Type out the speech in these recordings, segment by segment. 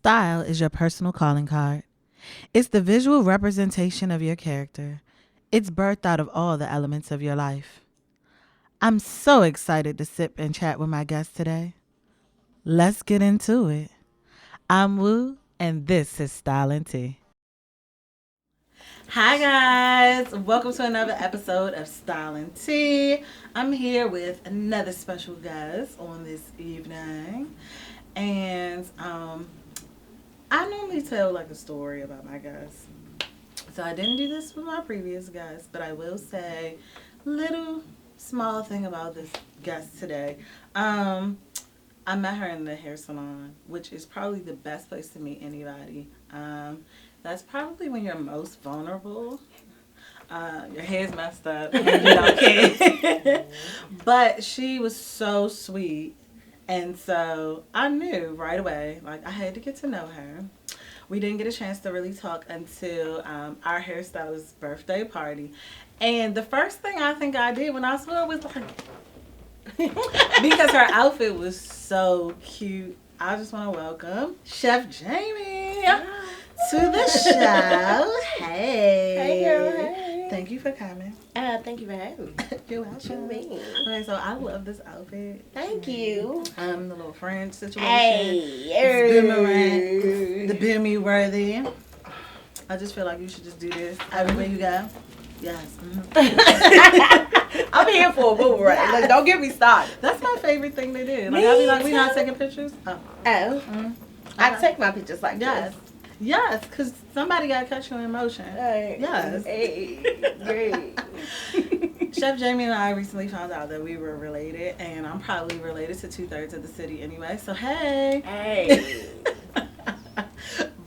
Style is your personal calling card. It's the visual representation of your character. It's birthed out of all the elements of your life. I'm so excited to sit and chat with my guest today. Let's get into it. I'm Woo, and this is Style and Tea. Hi guys, welcome to another episode of Style and Tea. I'm here with another special guest on this evening, and I normally tell like a story about my guests. So I didn't do this with my previous guest, but I will say little small thing about this guest today. I met her in the hair salon, which is probably the best place to meet anybody. That's probably when you're most vulnerable. Your hair's messed up and you don't care. But she was so sweet. And so I knew right away, like I had to get to know her. We didn't get a chance to really talk until our hairstylist's birthday party. And the first thing I think I did when I saw her was like, because her outfit was so cute. I just want to welcome Chef Jamie to the show. Hey. Hey, girl. Hey. Thank you for coming. Thank you for having me. You're welcome. Okay, so I love this outfit. Thank you. The little French situation. Hey. The boomerang, the worthy. I just feel like you should just do this everywhere you go. Yes. Mm-hmm. I'm here for a boomerang. Yes. Like, don't get me started. That's my favorite thing to do. Like, I'll be like, we not taking pictures? Oh. Mm-hmm. I take my pictures like this. Yes, because somebody got to catch you in motion. Hey. Yes. Hey. Great. Chef Jamie and I recently found out that we were related, and I'm probably related to 2/3 of the city anyway, so hey. Hey.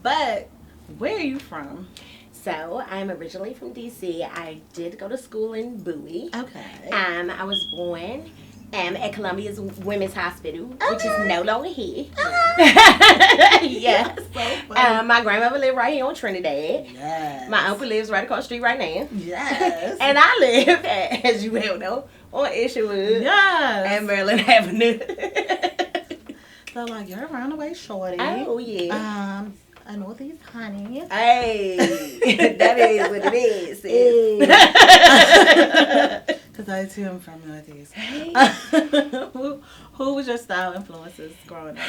But where are you from? So, I'm originally from D.C. I did go to school in Bowie. Okay. I was born at Columbia's Women's Hospital, which is no longer here. Yes. So my grandmother lived right here on Trinidad. Yes. My uncle lives right across the street right now. Yes. And I live, as you well know, on Isherwood. Yes. And Maryland Avenue. So, like, you're a runaway shorty. Oh, yeah. A Northeast honey. Hey. That is what it is. Because I too am from Northeast. Hey. Who was your style influences growing up?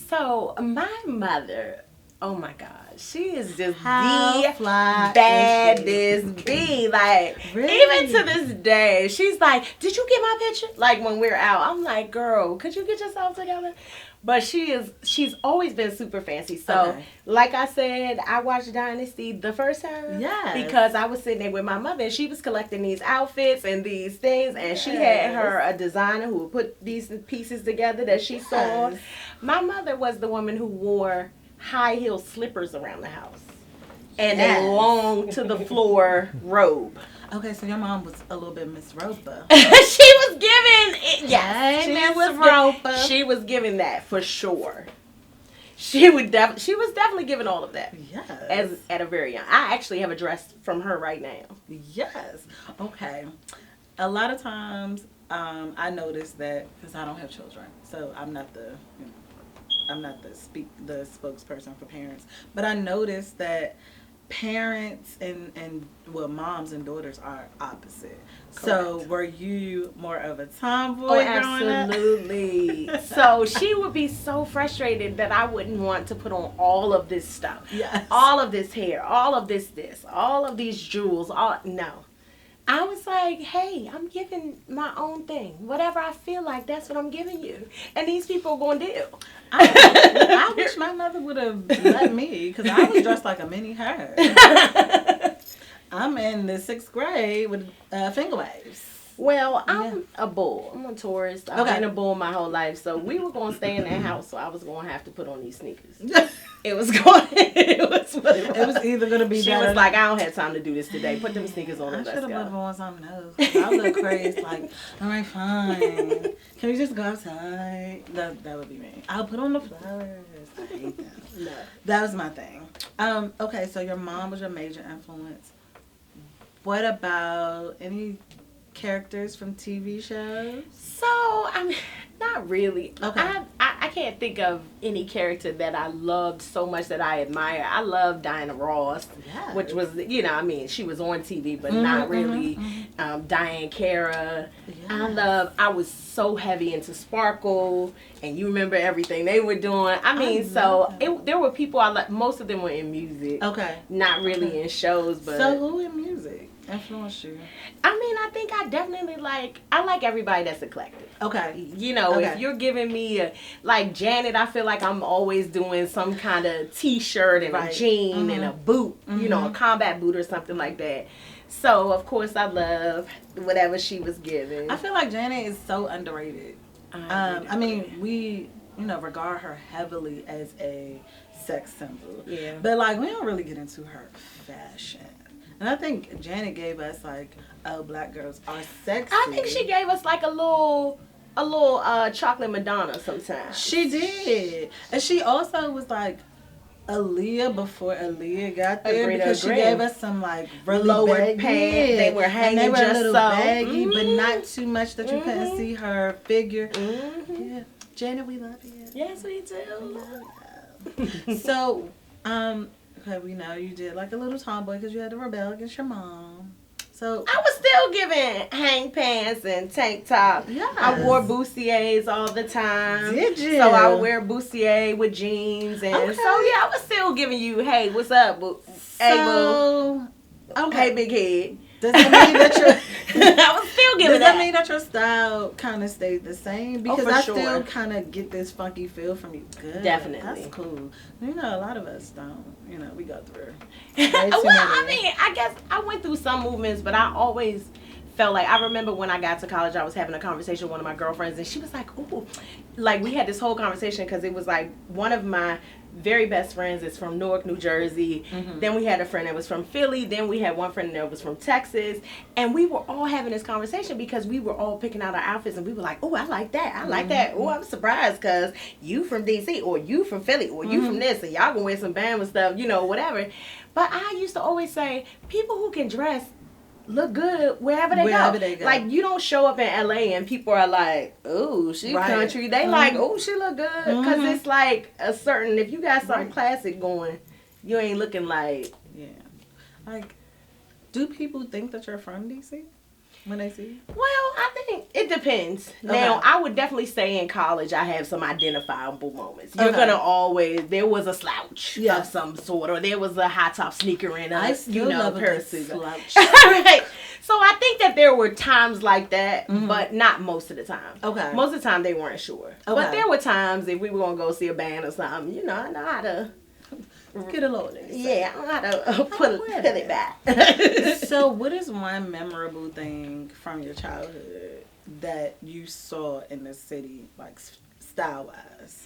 So, my mother, oh my God, she is just How the fly baddest bee. Like, really? Even to this day, she's like, did you get my picture? Like, when we're out, I'm like, girl, could you get yourself together? But she's always been super fancy. So, okay. Like I said, I watched Dynasty the first time. Yes. Because I was sitting there with my mother, and she was collecting these outfits and these things. And she had a designer who would put these pieces together that she saw. My mother was the woman who wore high heel slippers around the house. And a long to the floor robe. Okay, so your mom was a little bit Miss Roper. She was giving it. Yes, She was giving that for sure. She was definitely giving all of that. Yes. At a very young. I actually have a dress from her right now. Yes. Okay. A lot of times, I notice that because I don't have children, so I'm not the spokesperson for parents. But I noticed that parents and moms and daughters are opposite. Correct. So were you more of a tomboy growing up? Absolutely. So she would be so frustrated that I wouldn't want to put on all of this stuff. Yes. All of this hair, all of this, all of these jewels, no. I was like, hey, I'm giving my own thing. Whatever I feel like, that's what I'm giving you. And these people are going to deal. I wish my mother would have let me, because I was dressed like a mini her. I'm in the 6th grade with finger waves. Well, I'm a bull. I'm a Taurus. I've been a bull my whole life. So we were going to stay in that house, so I was going to have to put on these sneakers. It was what it was. It was either going to be She was like, I don't have time to do this today. Put them sneakers on and let's go. I should have put on something else. I was a little crazy. Like, all right, fine. Can we just go outside? That would be me. I'll put on the flowers. I hate them. No. That was my thing. Okay, so your mom was your major influence. What about any characters from TV shows? So, I mean, not really. Okay. I I can't think of any character that I loved so much that I admire. I love Diana Ross, which was, I mean, she was on TV, but not really. Diane Cara. I was so heavy into Sparkle, and you remember everything they were doing. I mean, there were people I like. Most of them were in music. Okay. Not really in shows, but. So who in music influenced you? I mean, I think I definitely like everybody that's eclectic. Okay. If you're giving me like Janet, I feel like I'm always doing some kind of t-shirt and a jean and a boot, a combat boot or something like that. So, of course, I love whatever she was giving. I feel like Janet is so underrated. I mean, we, regard her heavily as a sex symbol. Yeah. But, like, we don't really get into her fashion. And I think Janet gave us, like, black girls are sexy. I think she gave us, like, a little chocolate Madonna sometimes. She did. And she also was, like, Aaliyah before Aaliyah got there, because she gave us some like really lower pants. They were hanging, and they were just a little baggy, but mm-hmm. not too much that you couldn't see her figure. Mm-hmm. Yeah, Janet, we love you. Yes, we do. We love you. So, okay, we know you did like a little tomboy because you had to rebel against your mom. So I was still giving hang pants and tank top. Yeah, I wore bustiers all the time. Did you? So I would wear bustier with jeans, and so I was still giving you, hey, what's up, boo? Hey, boo. Okay, big head. Does that mean that your I was still giving Does that mean that your style kind of stayed the same? Because I still kind of get this funky feel from you. Good. Definitely. That's cool. A lot of us don't. We go through. I mean, I guess I went through some movements, but I always felt like, I remember when I got to college, I was having a conversation with one of my girlfriends, and she was like, ooh, like we had this whole conversation because it was like one of my very best friends is from Newark, New Jersey. Mm-hmm. Then we had a friend that was from Philly. Then we had one friend that was from Texas. And we were all having this conversation because we were all picking out our outfits, and we were like, oh, I like that. I like that. Oh, I'm surprised because you from DC or you from Philly or you from this, and y'all gonna wear some Bama stuff, whatever. But I used to always say, people who can dress look good wherever they go. Like, you don't show up in LA and people are like, oh, she country. They like, oh, she look good. Because it's like a certain, if you got something classic going, you ain't looking like. Yeah. Like, do people think that you're from DC when they see you? Well, I think it depends. Now, I would definitely say in college I have some identifiable moments. You're going to always, there was a slouch of some sort, or there was a high top sneaker and a, pair of slouch. Right. So I think that there were times like that, but not most of the time. Okay. Most of the time they weren't sure. Okay. But there were times if we were going to go see a band or something, I know how to get a load. Yeah, I know how to put it back. So what is one memorable thing from your childhood that you saw in the city, like style-wise?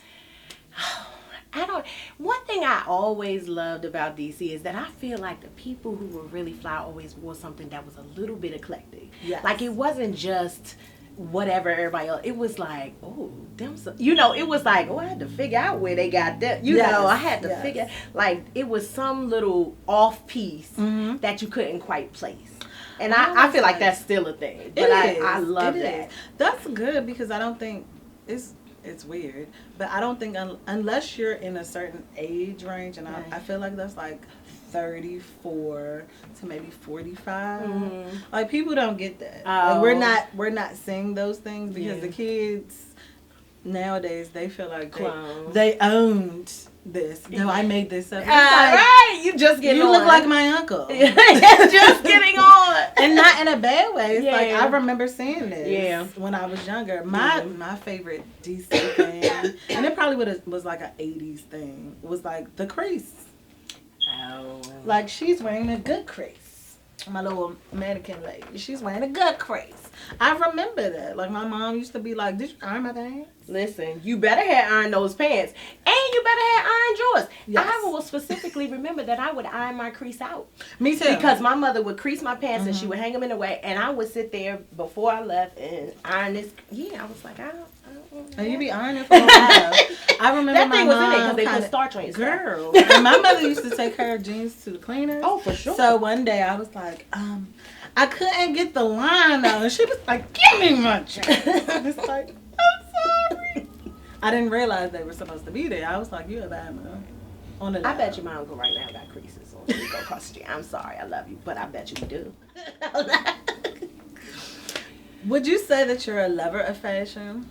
One thing I always loved about DC is that I feel like the people who were really fly always wore something that was a little bit eclectic. Yes. Like, it wasn't just whatever everybody else. It was like, oh, them some, it was like, oh, I had to figure out where they got that. I had to figure, like, it was some little off piece that you couldn't quite place. And I feel like that's still a thing. But I love that. That's good, because I don't think it's weird, but I don't think unless you're in a certain age range, and I feel like that's like 34 to maybe 45. Like, people don't get that. Like, we're not seeing those things because the kids nowadays, they feel like they owned this. No, I made this up. Right, you just getting on. You look like my uncle. Just getting on. And not in a bad way. It's like, I remember seeing this when I was younger. My favorite DC thing, and it probably was like an 80s thing, was like the crease. Oh. Like, she's wearing a good crease. My little mannequin lady, she's wearing a good crease. I remember that. Like, my mom used to be like, did you iron my pants? Listen, you better have ironed those pants. And you better have ironed yours. Yes. I will specifically remember that I would iron my crease out. Me too. Because my mother would crease my pants and she would hang them in a way. And I would sit there before I left and iron this. Yeah, I was like, I don't and you be ironing for a while. I remember that my thing mom was in it because they put starch on it. Girl. And my mother used to take her jeans to the cleaners. Oh, for sure. So one day I was like, I couldn't get the line out. And she was like, give me my jeans. I was like, I'm sorry. I didn't realize they were supposed to be there. I was like, you a bad mom. On the I bet you my uncle right now got creases on his go across the street. I'm sorry, I love you, but I bet you do. Would you say that you're a lover of fashion?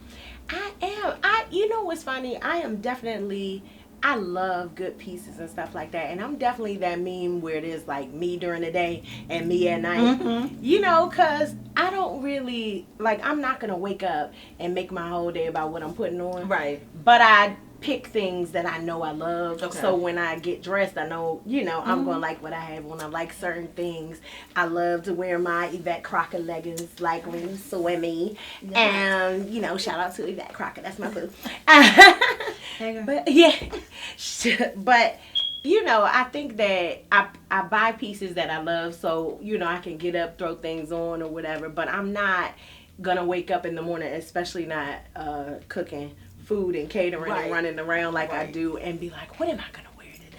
I am. You know what's funny? I love good pieces and stuff like that. And I'm definitely that meme where it is like me during the day and me at night. Mm-hmm. You know, because I don't really, like, I'm not going to wake up and make my whole day about what I'm putting on. Right. But I pick things that I know I love. Okay. So when I get dressed, I know, I'm going to like what I have on. I like certain things. I love to wear my Yvette Crocker leggings, like when swimming. Yes. And, shout out to Yvette Crocker. That's my boo. But, I think that I buy pieces that I love so, I can get up, throw things on or whatever. But I'm not going to wake up in the morning, especially not cooking food and catering and running around like I do and be like, what am I going to wear today?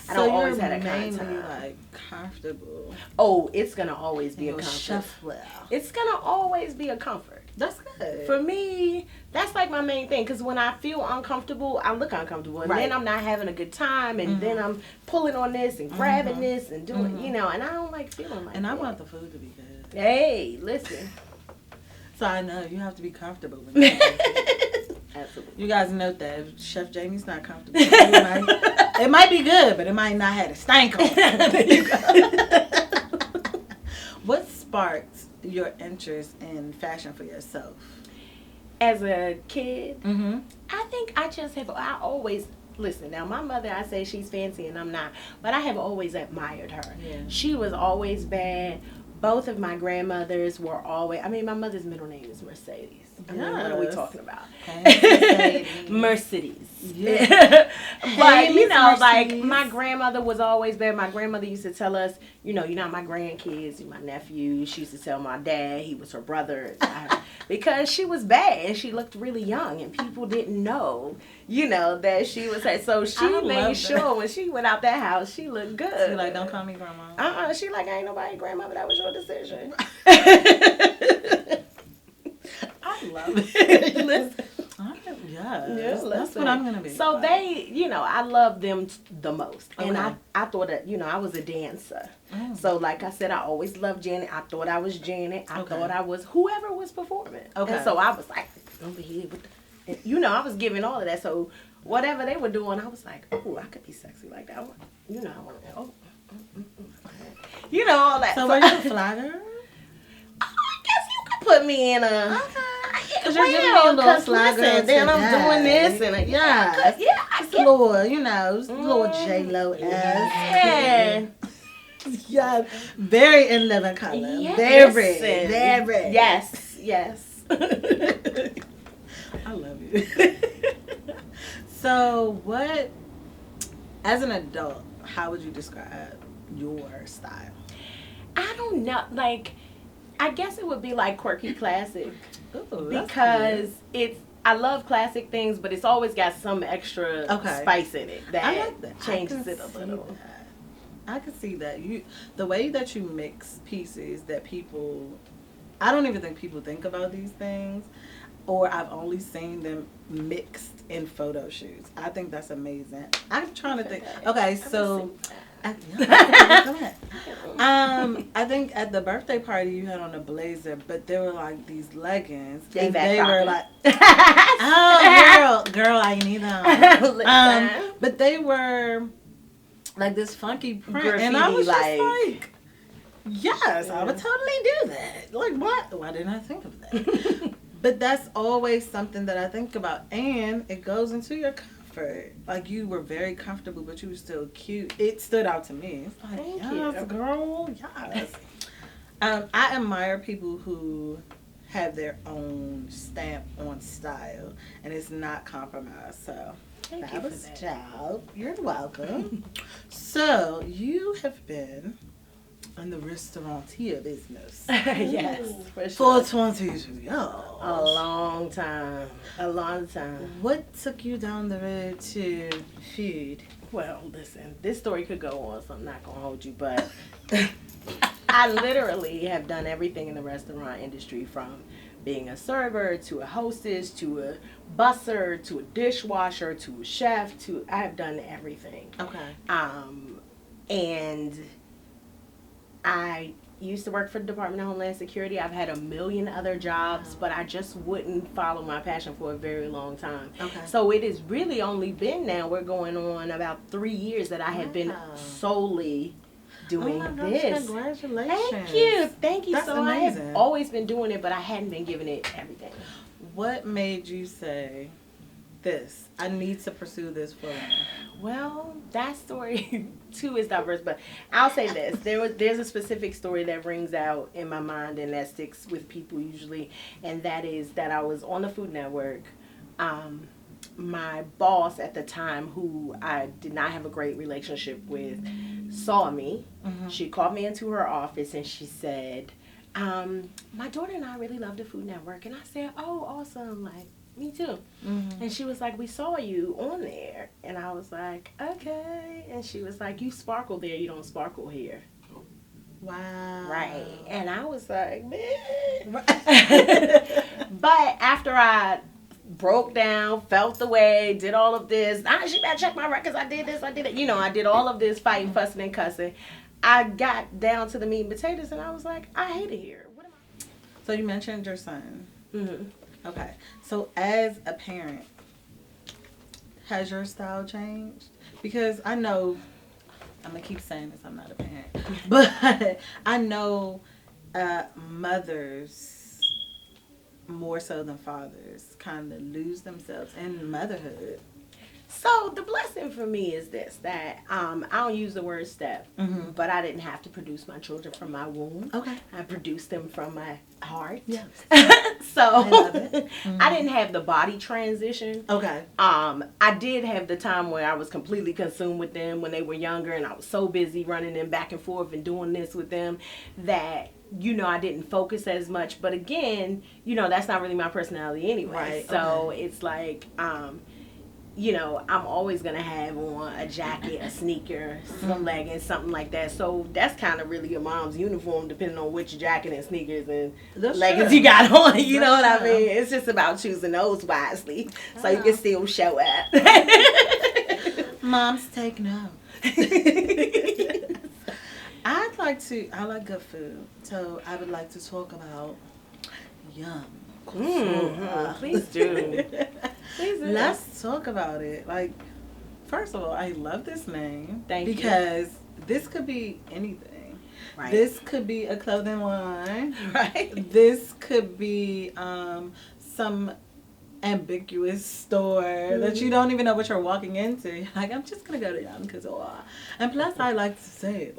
I don't always have that kind of time. Like comfortable. Oh, it's going to always be a comfort. Shuffle. It's going to always be a comfort. That's good. For me, that's like my main thing. Because when I feel uncomfortable, I look uncomfortable. And then I'm not having a good time. And then I'm pulling on this and grabbing this and doing, and I don't like feeling like that. And I want the food to be good. Hey, listen. So I know you have to be comfortable with it. Absolutely. You guys note that if Chef Jamie's not comfortable, it might be good, but it might not have a stank on it. There you go. What sparked your interest in fashion for yourself? As a kid, Mm-hmm. I think I always, listen, now my mother, I say she's fancy and I'm not, but I have always admired her. Yeah. She was always bad. Both of my grandmothers were always, my mother's middle name is Mercedes. What are we talking about? Mercedes. Yeah. But, Mercedes. like, my grandmother was always bad. My grandmother used to tell us, you're not my grandkids, you're my nephew. She used to tell my dad he was her brother. Because she was bad and she looked really young and people didn't know, that she was her. So she made sure when she went out that house, she looked good. She like, don't call me grandma. She like, ain't nobody grandmother, that was your decision. I love it. Listen. That's what I'm going to be. So they, I love them the most. Okay. And I thought that, I was a dancer. Oh. So like I said, I always loved Janet. I thought I was Janet. I thought I was whoever was performing. Okay. And so I was like, over here with I was giving all of that. So whatever they were doing, I was like, oh, I could be sexy like that. I want to, all that. So were you a fly girl? I guess you could put me in a... Because you're giving me a little fly girl. Then I'm doing this and it's a little, little J-Lo-esque. Yeah. Yeah, very in living color. Yeah. Very. Yes. I love you. So as an adult, how would you describe your style? I don't know. Like, I guess it would be like quirky classic. Ooh, because I love classic things, but it's always got some extra spice in it that, I like that. Changes it a little. I can see that. The way that you mix pieces that I don't even think people think about these things, or I've only seen them mixed in photo shoots. I think that's amazing. I'm trying to think. Okay, so I think at the birthday party you had on a blazer, but there were like these leggings. And they were like, oh girl, I need them. But they were like this funky print, graffiti, and I was just like, yes, I would totally do that. Like, what? Why didn't I think of that? But that's always something that I think about, and it goes into your comfort. Like, you were very comfortable, but you were still cute. It stood out to me. It's like, yes, girl, yes. I admire people who have their own stamp on style, and it's not compromised. So that was dope. You're welcome. So you have been in the restaurateur business. Yes, for sure. For 22 years. A long time. What took you down the road to food? Well, listen, this story could go on, so I'm not going to hold you, but I literally have done everything in the restaurant industry, from being a server to a hostess to a busser to a dishwasher to a chef to I've done everything. Okay. And I used to work for the Department of Homeland Security. I've had a million other jobs, but I just wouldn't follow my passion for a very long time. Okay. So it has really only been now, we're going on about 3 years that I have been solely doing this. Congratulations. Thank you. That's so amazing. I have always been doing it, but I hadn't been giving it everything. What made you say, this, I need to pursue this for me? Well, that story too is diverse, but I'll say this: there's a specific story that rings out in my mind and that sticks with people usually, and that is that I was on the Food Network. My boss at the time, who I did not have a great relationship with, saw me. Mm-hmm. She called me into her office and she said, "My daughter and I really love the Food Network." And I said, "Oh, awesome! Like, me too." Mm-hmm. And she was like, "We saw you on there." And I was like, "Okay." And she was like, "You sparkle there, you don't sparkle here." Wow. Right. And I was like, man. But after I broke down, felt the way, did all of this, she better check my records, I did this, I did it. You know, I did all of this fighting, fussing, and cussing. I got down to the meat and potatoes and I was like, I hate it here. What am I? So you mentioned your son. Mm-hmm. Okay. So as a parent, has your style changed? Because I know, I'm going to keep saying this, I'm not a parent, but I know mothers, more so than fathers, kind of lose themselves in motherhood. So the blessing for me is this, that I don't use the word step, mm-hmm. but I didn't have to produce my children from my womb. Okay. I produced them from my heart. Yes. So I love it. Mm-hmm. I didn't have the body transition. Okay. I did have the time where I was completely consumed with them when they were younger, and I was so busy running them back and forth and doing this with them that, you know, I didn't focus as much. But again, you know, that's not really my personality anyway. Right. So it's like, you know, I'm always going to have on a jacket, a sneaker, some leggings, something like that. So that's kind of really your mom's uniform, depending on which jacket and sneakers and leggings you got on. You know what I mean? It's just about choosing those wisely so you can still show up. Moms, take note. I like good food. So I would like to talk about yum. Please do. Please do. Let's talk about it. Like, first of all, I love this name. Thank you. Because this could be anything. Right. This could be a clothing line. Right. This could be some ambiguous store that you don't even know what you're walking into. You're like, I'm just gonna go to Yum Couture. And plus, I like to say it.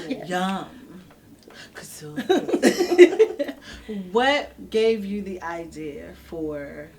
Like, Yum Couture. What gave you the idea for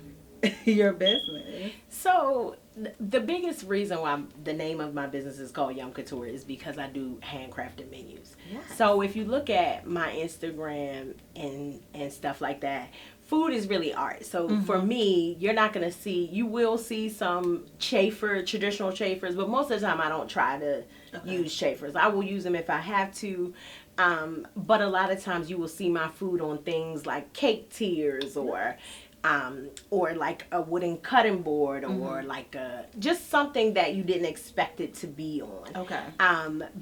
your business? So the biggest reason why the name of my business is called Yum Couture is because I do handcrafted menus. Yes. So if you look at my Instagram and stuff like that, food is really art. So for me, you're not going to see, you will see some traditional chafers, but most of the time I don't try to use chafers. I will use them if I have to. But a lot of times you will see my food on things like cake tiers or like a wooden cutting board or like just something that you didn't expect it to be on. Okay.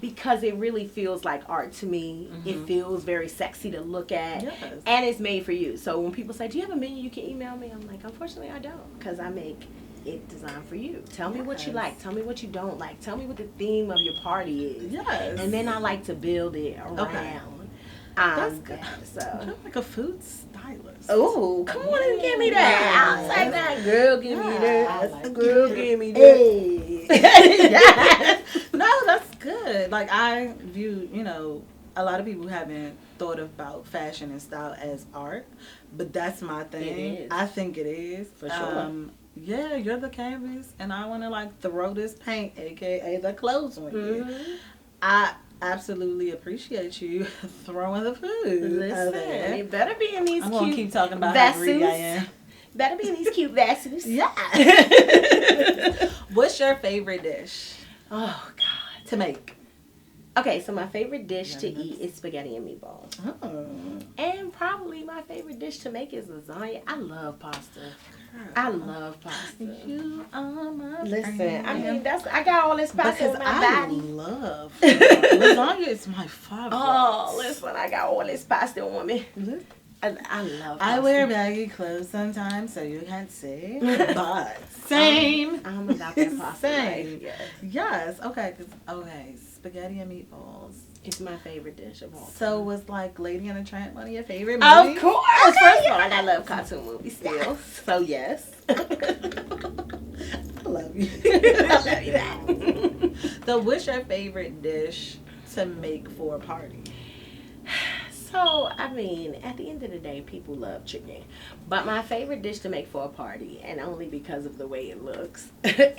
Because it really feels like art to me. It feels very sexy to look at. Yes. And it's made for you. So when people say, do you have a menu you can email me? I'm like, unfortunately I don't, because I make it designed for you. Tell me what you like. Tell me what you don't like. Tell me what the theme of your party is. Yes. And then I like to build it around. Okay. That's good. So you're like a food stylist. Oh, come on and give me that. I'll say that. Girl, give me that. Like Girl, give me that. No, that's good. Like, I view, you know, a lot of people haven't thought about fashion and style as art, but that's my thing. It is. I think it is. For sure. Yeah, you're the canvas, and I want to, like, throw this paint, a.k.a. the clothes on you. I absolutely appreciate you throwing the food. Listen, it better be in these I'm cute going to keep talking about vessels. how greedy I am. Better be in these cute vessels. Yeah. What's your favorite dish? Oh, God. To make? Okay, so my favorite dish to eat is spaghetti and meatballs. Oh. And probably my favorite dish to make is lasagna. I love pasta. I love pasta. You are my Listen, friend. I mean, I got all this pasta because in my I body. love lasagna is my favorite. Oh, listen, I got all this pasta on me. I love pasta. I wear baggy clothes sometimes, so you can't see. But same. I'm about that pasta Same. life. Yes. Yes. Okay. Okay. Spaghetti and meatballs. It's my favorite dish of all time. So was like Lady and the Tramp one of your favorite movies? Of course. First of all, I love cartoon movies still. So yes. I love you. I love you back. So what's your favorite dish to make for a party? So, I mean, at the end of the day, people love chicken. But my favorite dish to make for a party, and only because of the way it looks, but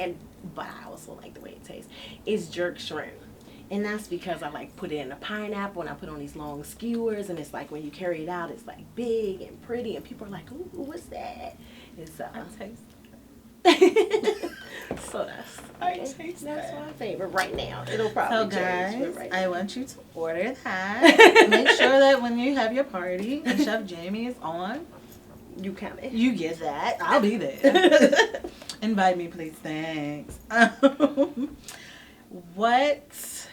I also like the way it tastes, is jerk shrimp. And that's because I like put it in a pineapple and I put on these long skewers, and it's like when you carry it out, it's like big and pretty, and people are like, ooh, what's that? And so I taste so that's my favorite right now. It'll So probably guys, change. But right I now. want you to order that. Make sure that when you have your party and Chef Jamie is on, You coming? you get that. I'll be there. Invite me, please. Thanks. What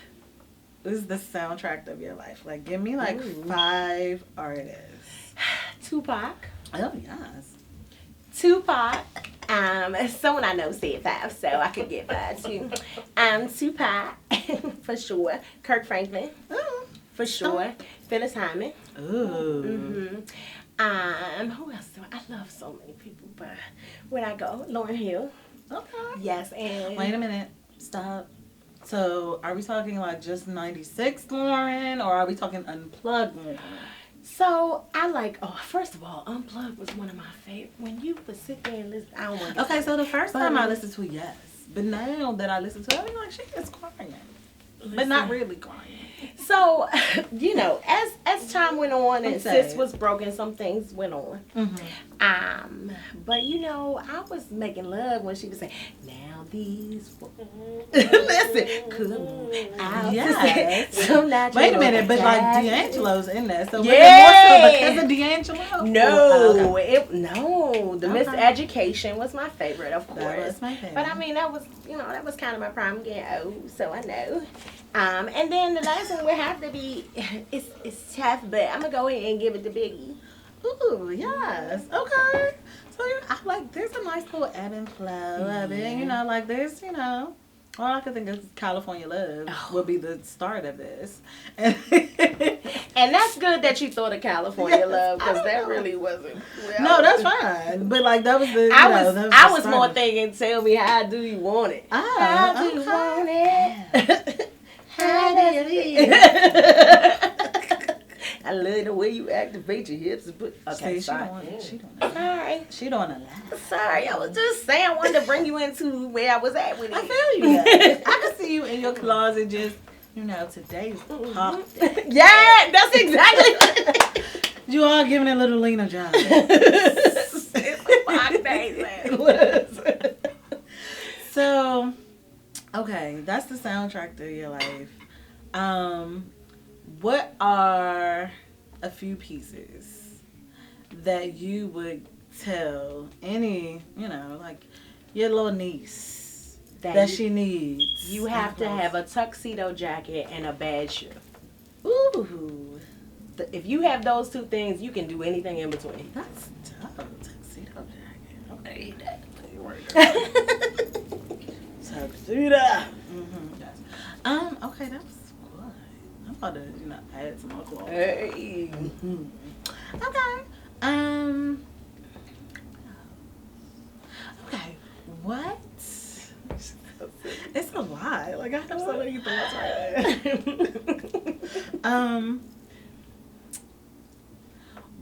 is the soundtrack of your life? Like, give me like 5 artists. Tupac. Oh yes. Tupac. Someone I know said 5, so I could get 5 too. Tupac for sure. Kirk Franklin for sure. Phyllis Hyman. Ooh. Who else do I love so many people, but when I go, Lauryn Hill. Okay. Yes, and Wait a minute. Stop. So, are we talking like just 96 Lauren, or are we talking unplugged Lauren? So I like. Oh, first of all, Unplugged was one of my favorite. When you would sit there and listen, I don't want to. Okay, so the first time I listened to it, yes. But now that I listen to it, I mean, like, she is crying. But not really crying. So, you know, as time went on and Okay. Sis was broken, some things went on. Mm-hmm. But you know, I was making love when she was saying, "Now these listen, come out." Yes. So natural. Wait a minute, but like D'Angelo's in there, so Yeah. was it more so because of D'Angelo? No, Okay. the Okay. Miseducation was my favorite, of course. That was my favorite. But I mean, that was kind of my prime. I'm getting old, so I know. And then the last one would have to be, it's tough, but I'm gonna go ahead and give it to Biggie. Ooh, yes. Okay. So I like there's a nice little ebb and flow of it. You know, like there's, all I could think of is California Love will be the start of this. And that's good that you thought of California Yes, Love, because I that know. really wasn't. No, that's fine. But like that was the I was more thinking, tell me how do you want it? Oh, How do you okay. want it? How do you feel? I love the way you activate your hips and put. Okay, See, sorry. she don't Sorry. She don't laugh. Sorry, I was just saying I wanted to bring you into where I was at with it. I feel you. Guys. I can see you in your closet just, today's pop day. Yeah, that's exactly what it is. You all giving it a little Lena Jones. It's a pop day, man. So, okay, that's the soundtrack to your life. What are a few pieces that you would tell any, like your little niece that she needs? You have to have a tuxedo jacket and a bad shoe. Ooh, If you have those 2 things, you can do anything in between. that's tough. Tuxedo jacket. Okay, that. Tuxedo. Mm-hmm. Okay, that was good. I'm about to, add some more clothes. Hey. Mm-hmm. Okay. Okay. What? It's a lot. Like I have so many thoughts right now.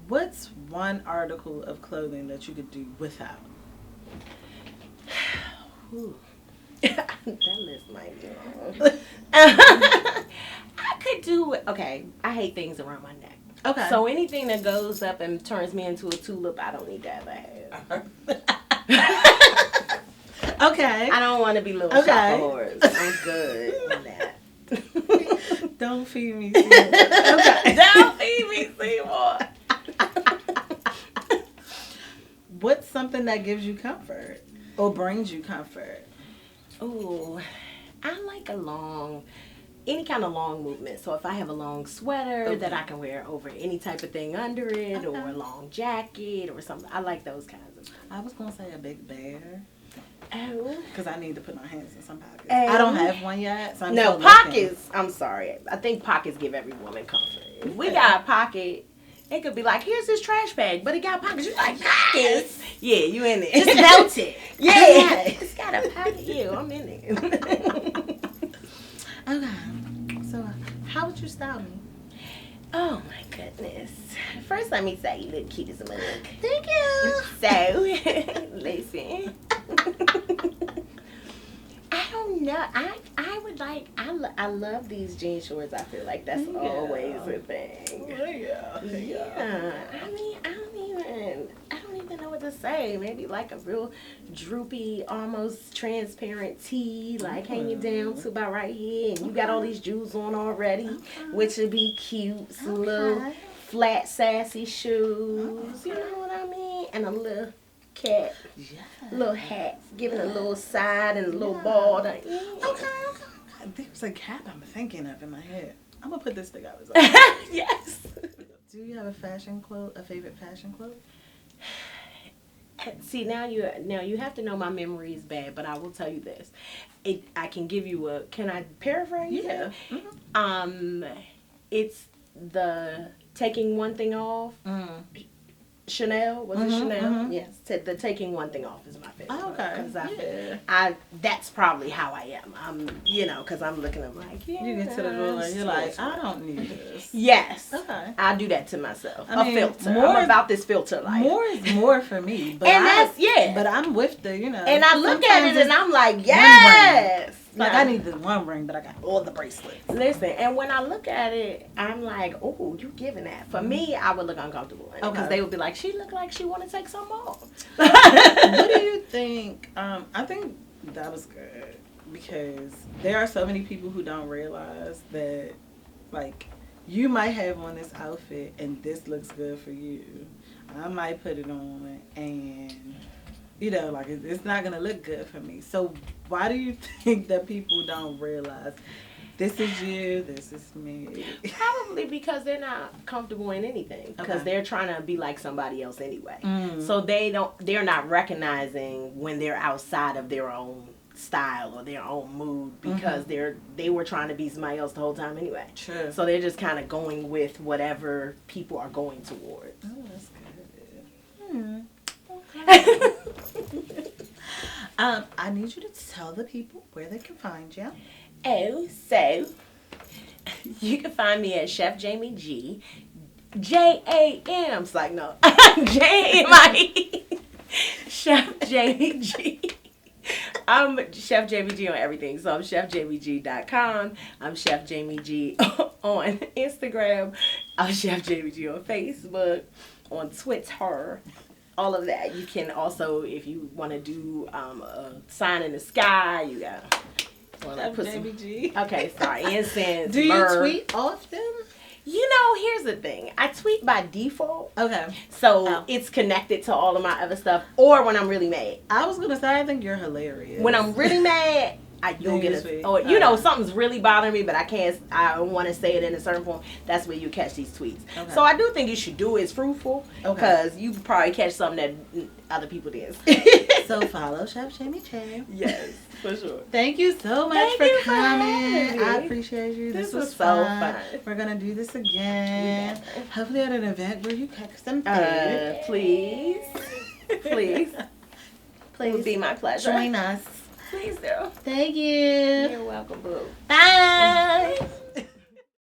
What's one article of clothing that you could do without? Ooh. That list might be long. I could do it. Okay, I hate things around my neck. Okay. So anything that goes up and turns me into a tulip, I don't need to ever have. Okay. I don't want to be little shopper whores. I'm good on that. Don't feed me, Seymour. Okay. Don't feed me, Seymour. What's something that gives you comfort or brings you comfort? Ooh, I like any kind of long movement. So if I have a long sweater that I can wear over any type of thing under it, or a long jacket or something, I like those kinds of things. I was going to say a big bear. Oh. Because I need to put my hands in some pockets. Oh. I don't have one yet. So I'm no, still pockets, looking. I'm sorry. I think pockets give every woman comfort. If we got a pocket, it could be like, here's this trash bag, but it got pockets. You're like, pockets? Yeah, you in there. Just belt it. Yeah. It's got a pocket. Yeah, I'm in there. Okay. So, how would you style me? Oh my goodness. First, let me say you look cute as a mug. Thank you. So, listen. I don't know. I would like, I love these jean shorts. I feel like that's always a thing. Yeah. I mean, I don't even know what to say. Maybe like a real droopy, almost transparent tee, like hanging down to about right here. And you got all these jewels on already, which would be cute. Some little flat, sassy shoes. You know what I mean? And a little cap, little hat, giving a little side and a little bald. Okay. There's a cap I'm thinking of in my head. I'm gonna put this together. Yes. Do you have a favorite fashion quote? See, now you have to know my memory is bad, but I will tell you this. I can give you can I paraphrase? Yeah. Mm-hmm. It's the taking one thing off. Chanel, was it Chanel? Mm-hmm. Yes, the taking one thing off is my favorite. Oh, okay. Because that's probably how I am. Because I'm looking at like, you get to the door and you're like, I don't need this. Yes. Okay. I do that to myself. I mean, filter. I'm about this filter life. More is more for me. But But I'm with the, And I look at it and I'm like, yes. Like, I need the one ring, but I got all the bracelets. Listen, and when I look at it, I'm like, oh, you giving that. For me, I would look uncomfortable. Because they would be like, she look like she want to take some off. What do you think? I think that was good. Because there are so many people who don't realize that, like, you might have on this outfit and this looks good for you. I might put it on and... like, it's not going to look good for me. So why do you think that people don't realize this is you, this is me? Probably because they're not comfortable in anything. Because they're trying to be like somebody else anyway. So they're not recognizing when they're outside of their own style or their own mood because they were trying to be somebody else the whole time anyway. True. So they're just kind of going with whatever people are going towards. Oh, that's good. Okay. I need you to tell the people where they can find you. Oh, so you can find me at Chef Jamie G. J-A-M. It's like, no. J-A-M-I-E. Chef Jamie G. I'm Chef Jamie G on everything. So I'm chefjamieg.com. I'm Chef Jamie G on Instagram. I'm Chef Jamie G on Facebook, on Twitter. All of that. You can also, if you want to do a sign in the sky, you got to put some. Okay, sorry. Incense. Do you myrrh. tweet often? Here's the thing. I tweet by default. Okay. So it's connected to all of my other stuff. Or when I'm really mad. I was gonna say I think you're hilarious. When I'm really mad, you'll get something's really bothering me, but I don't want to say it in a certain form. That's where you catch these tweets. Okay. So I do think you should do it. It's fruitful because you probably catch something that other people did. So follow Chef Jamie J. Yes, for sure. Thank you so much for coming. I appreciate you. This was so fun. We're gonna do this again. Hopefully at an event where you catch some food. Please. Please. It would be my pleasure. Join us. Please do. Thank you. You're welcome, boo. Bye.